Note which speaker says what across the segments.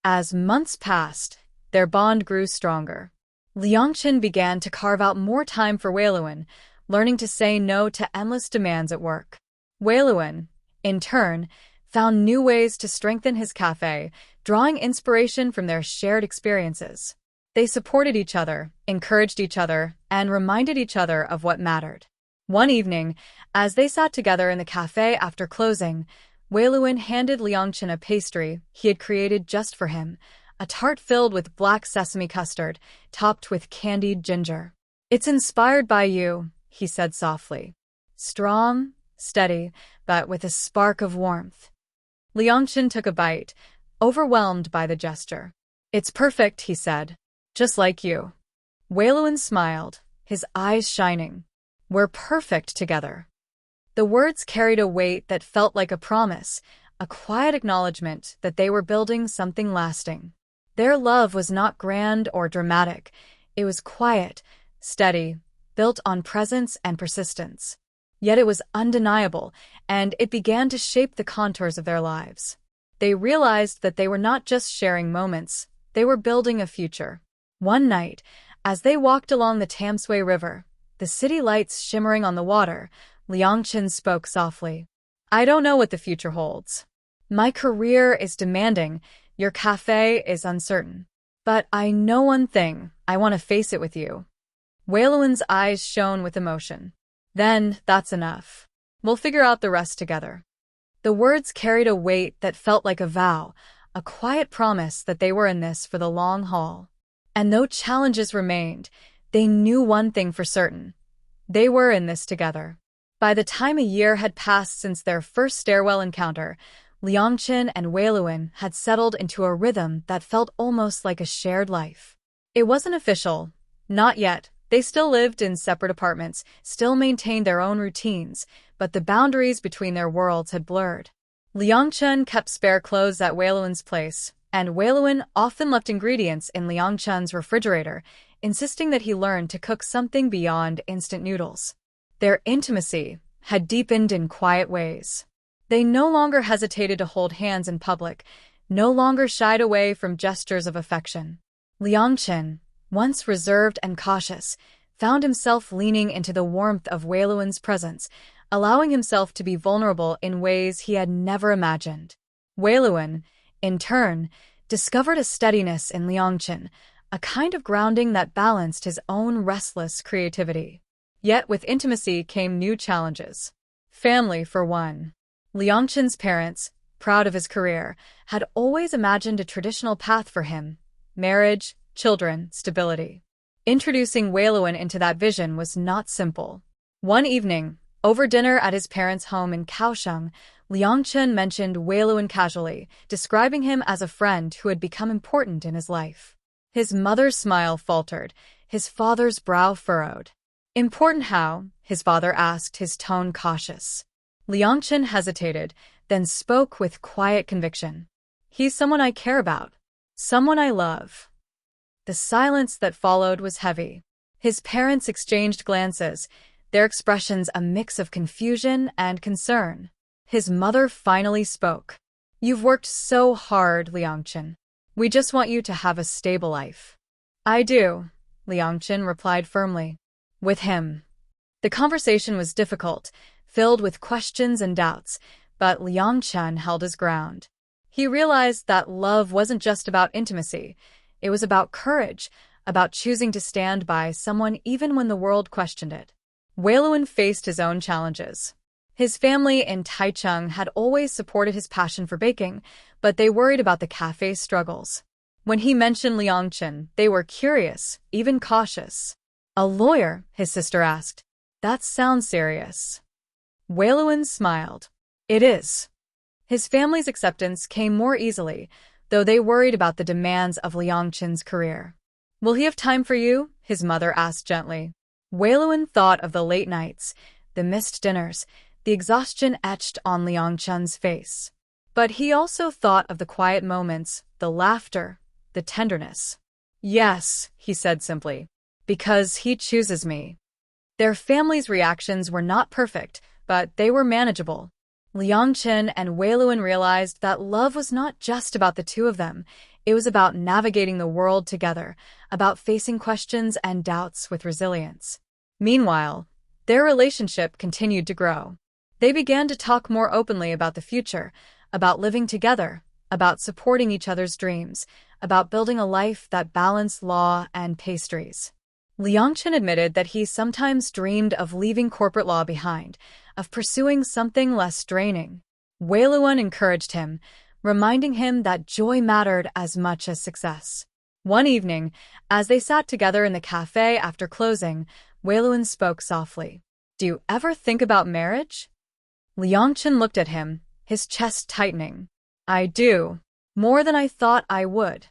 Speaker 1: As months passed, their bond grew stronger. Liang Chen began to carve out more time for Wei Lun, learning to say no to endless demands at work. Wei Lun, in turn, found new ways to strengthen his cafe, drawing inspiration from their shared experiences. They supported each other, encouraged each other, and reminded each other of what mattered. One evening, as they sat together in the cafe after closing, Wei Lun handed Liang Chen a pastry he had created just for him, a tart filled with black sesame custard, topped with candied ginger. "It's inspired by you," he said softly. Strong, steady, but with a spark of warmth. Liang Chen took a bite, overwhelmed by the gesture. "It's perfect," he said. "Just like you." Wei Lun smiled, his eyes shining. "We're perfect together." The words carried a weight that felt like a promise, a quiet acknowledgement that they were building something lasting. Their love was not grand or dramatic. It was quiet, steady, built on presence and persistence. Yet it was undeniable, and it began to shape the contours of their lives. They realized that they were not just sharing moments, they were building a future. One night, as they walked along the Tamsui River, the city lights shimmering on the water, Liang Chen spoke softly. "I don't know what the future holds. My career is demanding, your cafe is uncertain. But I know one thing, I want to face it with you." Wei Lun's eyes shone with emotion. "Then, that's enough. We'll figure out the rest together." The words carried a weight that felt like a vow, a quiet promise that they were in this for the long haul. And though challenges remained, they knew one thing for certain. They were in this together. By the time a year had passed since their first stairwell encounter, Liang Chen and Wei Lun had settled into a rhythm that felt almost like a shared life. It wasn't official, not yet. They still lived in separate apartments, still maintained their own routines, but the boundaries between their worlds had blurred. Liang Chen kept spare clothes at Wei Lun's place, and Wei Lun often left ingredients in Liang Chen's refrigerator, insisting that he learn to cook something beyond instant noodles. Their intimacy had deepened in quiet ways. They no longer hesitated to hold hands in public, no longer shied away from gestures of affection. Liang Chen, once reserved and cautious, found himself leaning into the warmth of Wei Lun's presence, allowing himself to be vulnerable in ways he had never imagined. Wei Lun, in turn, discovered a steadiness in Liang Chen, a kind of grounding that balanced his own restless creativity. Yet with intimacy came new challenges. Family, for one. Liang Chen's parents, proud of his career, had always imagined a traditional path for him: marriage, children, stability. Introducing Wei Lun into that vision was not simple. One evening, over dinner at his parents' home in Kaohsiung, Liang Chen mentioned Wei Lun casually, describing him as a friend who had become important in his life. His mother's smile faltered, his father's brow furrowed. "Important how?" his father asked, his tone cautious. Liang Chen hesitated, then spoke with quiet conviction. "He's someone I care about. Someone I love." The silence that followed was heavy. His parents exchanged glances, their expressions a mix of confusion and concern. His mother finally spoke. "You've worked so hard, Liang Chen. We just want you to have a stable life." "I do," Liang Chen replied firmly. With him. The conversation was difficult, filled with questions and doubts, but Liang Chen held his ground. He realized that love wasn't just about intimacy. It was about courage, about choosing to stand by someone even when the world questioned it. Wei Lun faced his own challenges. His family in Taichung had always supported his passion for baking, but they worried about the cafe's struggles. When he mentioned Liang Chen, they were curious, even cautious. "A lawyer?" his sister asked. "That sounds serious." Wei Lun smiled. "It is." His family's acceptance came more easily, though they worried about the demands of Liang Chen's career. "Will he have time for you?" his mother asked gently. Wei Lun thought of the late nights, the missed dinners, the exhaustion etched on Liang Chen's face. But he also thought of the quiet moments, the laughter, the tenderness. "Yes," he said simply. "Because he chooses me." Their family's reactions were not perfect, but they were manageable. Liang Chen and Wei Lun realized that love was not just about the two of them, It was about navigating the world together, about facing questions and doubts with resilience. Meanwhile, their relationship continued to grow. They began to talk more openly about the future, about living together, about supporting each other's dreams, about building a life that balanced law and pastries. Liang Chen admitted that he sometimes dreamed of leaving corporate law behind, of pursuing something less draining. Wei Lun encouraged him, reminding him that joy mattered as much as success. One evening, as they sat together in the cafe after closing, Wei Lun spoke softly. "Do you ever think about marriage?" Liang Chen looked at him, his chest tightening. "I do. More than I thought I would."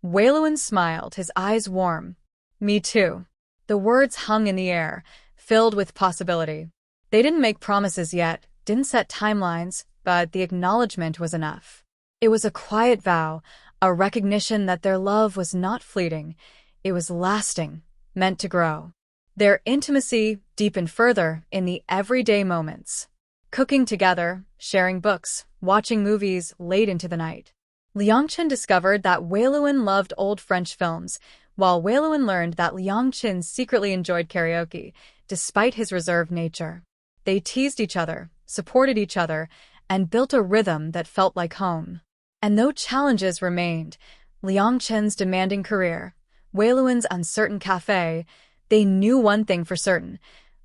Speaker 1: Wei Lun smiled, his eyes warm. "Me too." The words hung in the air, filled with possibility. They didn't make promises yet, didn't set timelines, but the acknowledgement was enough. It was a quiet vow, a recognition that their love was not fleeting. It was lasting, meant to grow. Their intimacy deepened further in the everyday moments. Cooking together, sharing books, watching movies late into the night. Liang Chen discovered that Wei Lun loved old French films, while Wei Lun learned that Liang Chen secretly enjoyed karaoke, despite his reserved nature. They teased each other, supported each other, and built a rhythm that felt like home. And though challenges remained, Liang Chen's demanding career, Wei Lun's uncertain cafe, they knew one thing for certain.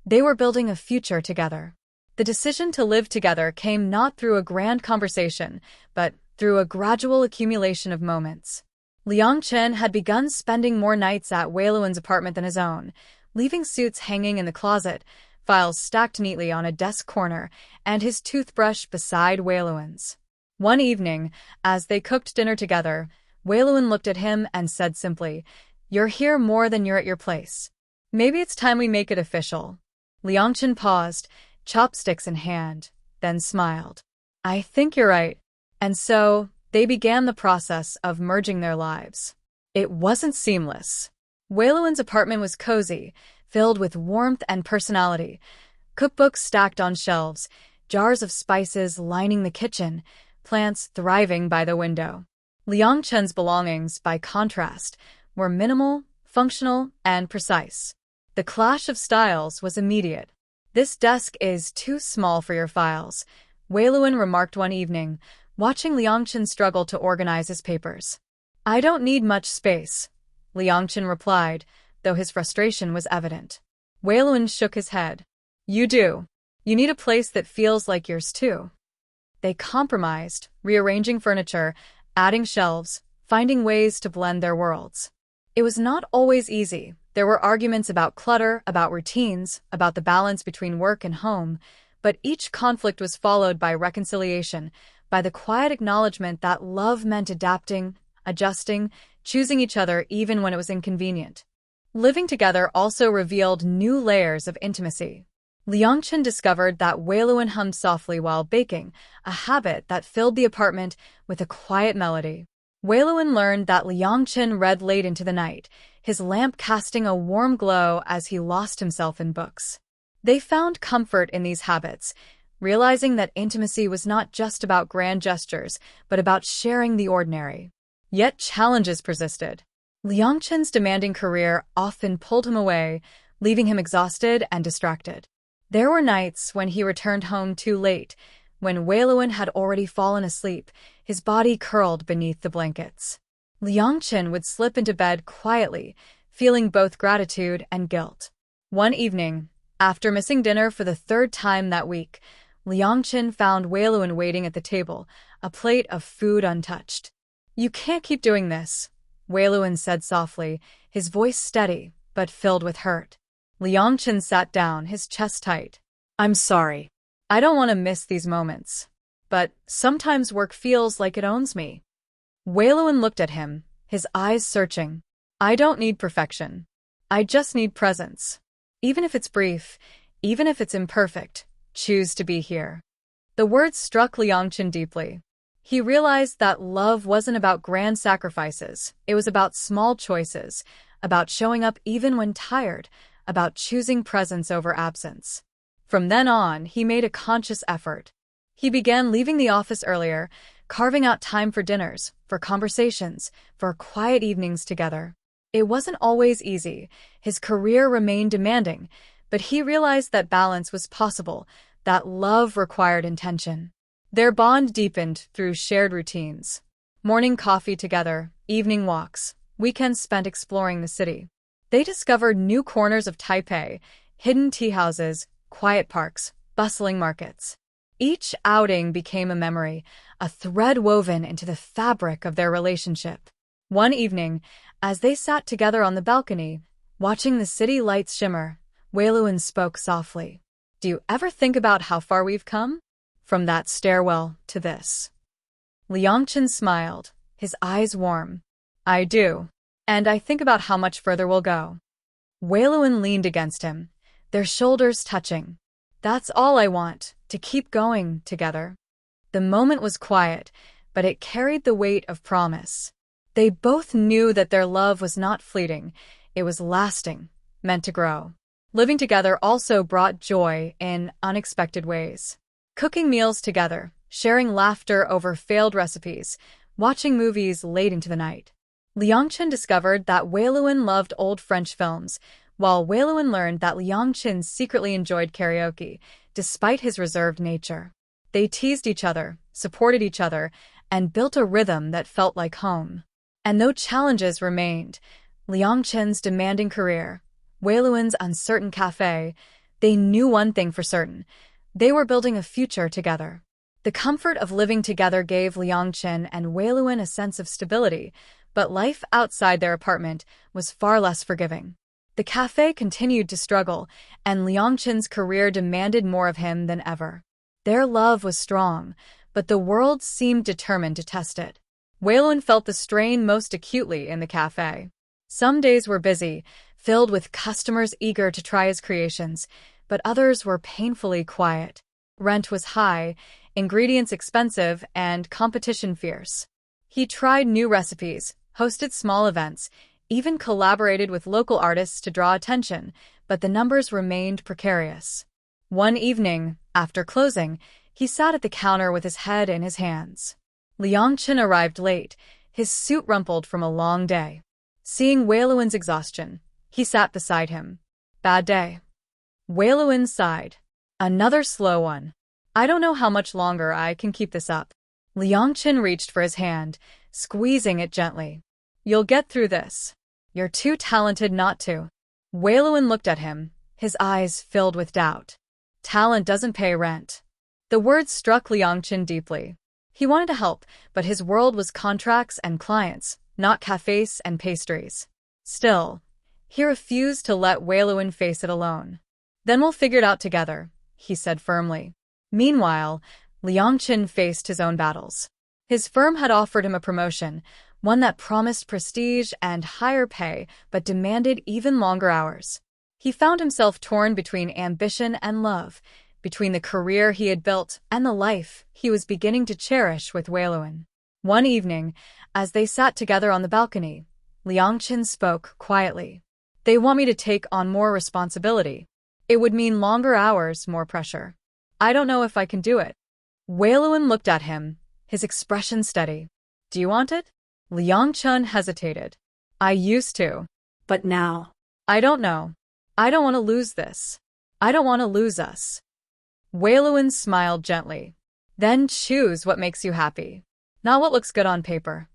Speaker 1: They were building a future together. The decision to live together came not through a grand conversation, but through a gradual accumulation of moments. Liang Chen had begun spending more nights at Wei Lun's apartment than his own, leaving suits hanging in the closet, files stacked neatly on a desk corner, and his toothbrush beside Wei Lun's. One evening, as they cooked dinner together, Wei Lun looked at him and said simply, "You're here more than you're at your place. Maybe it's time we make it official." Liang Chen paused, chopsticks in hand, then smiled. "I think you're right." And so, they began the process of merging their lives. It wasn't seamless. Wei Lun's apartment was cozy, filled with warmth and personality. Cookbooks stacked on shelves, jars of spices lining the kitchen, plants thriving by the window. Liang Chen's belongings, by contrast, were minimal, functional, and precise. The clash of styles was immediate. "This desk is too small for your files," Wei Lun remarked one evening, watching Liang Chen struggle to organize his papers. "I don't need much space," Liang Chen replied, though his frustration was evident. Wei Lun shook his head. "You do. You need a place that feels like yours too." They compromised, rearranging furniture, adding shelves, finding ways to blend their worlds. It was not always easy. There were arguments about clutter, about routines, about the balance between work and home, but each conflict was followed by reconciliation, by the quiet acknowledgement that love meant adapting, adjusting, choosing each other even when it was inconvenient. Living together also revealed new layers of intimacy. Liang Chen discovered that Wei Lun hummed softly while baking, a habit that filled the apartment with a quiet melody. Wei Lun learned that Liang Chen read late into the night, his lamp casting a warm glow as he lost himself in books. They found comfort in these habits, realizing that intimacy was not just about grand gestures, but about sharing the ordinary. Yet challenges persisted. Liang Chen's demanding career often pulled him away, leaving him exhausted and distracted. There were nights when he returned home too late, when Wei Lun had already fallen asleep, his body curled beneath the blankets. Liang Chen would slip into bed quietly, feeling both gratitude and guilt. One evening, after missing dinner for the third time that week, Liang Chen found Wei Lun waiting at the table, a plate of food untouched. "You can't keep doing this," Wei Lun said softly, his voice steady, but filled with hurt. Liang Chen sat down, his chest tight. "I'm sorry. I don't want to miss these moments. But sometimes work feels like it owns me." Wei Lun looked at him, his eyes searching. "I don't need perfection. I just need presence. Even if it's brief, even if it's imperfect, choose to be here." The words struck Liang Chen deeply. He realized that love wasn't about grand sacrifices. It was about small choices, about showing up even when tired, about choosing presence over absence. From then on, he made a conscious effort. He began leaving the office earlier, carving out time for dinners, for conversations, for quiet evenings together. It wasn't always easy. His career remained demanding, but he realized that balance was possible, that love required intention. Their bond deepened through shared routines. Morning coffee together, evening walks, weekends spent exploring the city. They discovered new corners of Taipei, hidden tea houses, quiet parks, bustling markets. Each outing became a memory, a thread woven into the fabric of their relationship. One evening, as they sat together on the balcony, watching the city lights shimmer, Wei Lun spoke softly. "Do you ever think about how far we've come? From that stairwell to this." Liang Chen smiled, his eyes warm. "I do. And I think about how much further we'll go." Wei Lun leaned against him, their shoulders touching. "That's all I want, to keep going together." The moment was quiet, but it carried the weight of promise. They both knew that their love was not fleeting, it was lasting, meant to grow. Living together also brought joy in unexpected ways. Cooking meals together, sharing laughter over failed recipes, watching movies late into the night. Liang Chen discovered that Wei Lun loved old French films, while Wei Lun learned that Liang Chen secretly enjoyed karaoke, despite his reserved nature. They teased each other, supported each other, and built a rhythm that felt like home. And though challenges remained, Liang Chen's demanding career, Wei Lun's uncertain cafe, they knew one thing for certain. They were building a future together. The comfort of living together gave Liang Chen and Wei Lun a sense of stability, but life outside their apartment was far less forgiving. The cafe continued to struggle, and Liang Chen's career demanded more of him than ever. Their love was strong, but the world seemed determined to test it. Wei Lun felt the strain most acutely in the cafe. Some days were busy, filled with customers eager to try his creations, but others were painfully quiet. Rent was high, ingredients expensive, and competition fierce. He tried new recipes, hosted small events, even collaborated with local artists to draw attention, but the numbers remained precarious. One evening, after closing, he sat at the counter with his head in his hands. Liang Chen arrived late, his suit rumpled from a long day. Seeing Wei Lun's exhaustion, he sat beside him. "Bad day." Wei Lun sighed. "Another slow one. I don't know how much longer I can keep this up." Liang Chen reached for his hand, squeezing it gently. "You'll get through this. You're too talented not to." Wei Lun looked at him, his eyes filled with doubt. "Talent doesn't pay rent." The words struck Liang Chen deeply. He wanted to help, but his world was contracts and clients, not cafes and pastries. Still, he refused to let Wei Lun face it alone. "Then we'll figure it out together," he said firmly. Meanwhile, Liang Chen faced his own battles. His firm had offered him a promotion, one that promised prestige and higher pay but demanded even longer hours. He found himself torn between ambition and love, between the career he had built and the life he was beginning to cherish with Wei Lun. One evening, as they sat together on the balcony, Liang Chen spoke quietly. "They want me to take on more responsibility. It would mean longer hours, more pressure. I don't know if I can do it." Wei Lun looked at him, his expression steady. "Do you want it?" Liang Chen hesitated. "I used to. But now, I don't know. I don't want to lose this. I don't want to lose us." Wei Lun smiled gently. "Then choose what makes you happy, not what looks good on paper."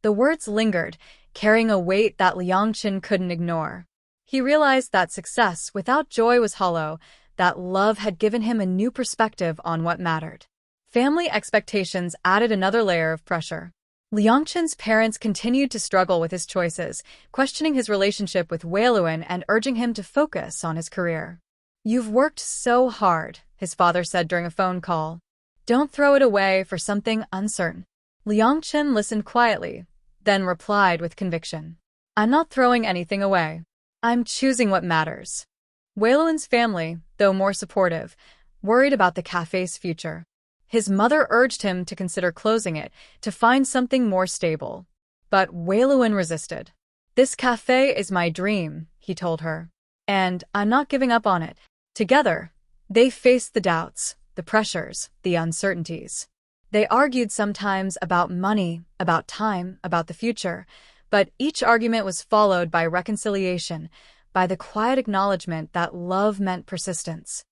Speaker 1: The words lingered, carrying a weight that Liang Chen couldn't ignore. He realized that success without joy was hollow, that love had given him a new perspective on what mattered. Family expectations added another layer of pressure. Liang Chen's parents continued to struggle with his choices, questioning his relationship with Wei Lun and urging him to focus on his career. "You've worked so hard," his father said during a phone call. "Don't throw it away for something uncertain." Liang Chen listened quietly, then replied with conviction. "I'm not throwing anything away. I'm choosing what matters." Wei Lun's family, though more supportive, worried about the cafe's future. His mother urged him to consider closing it, to find something more stable. But Wei Lun resisted. "This cafe is my dream," he told her. "And I'm not giving up on it." Together, they faced the doubts, the pressures, the uncertainties. They argued sometimes about money, about time, about the future, but each argument was followed by reconciliation, by the quiet acknowledgement that love meant persistence.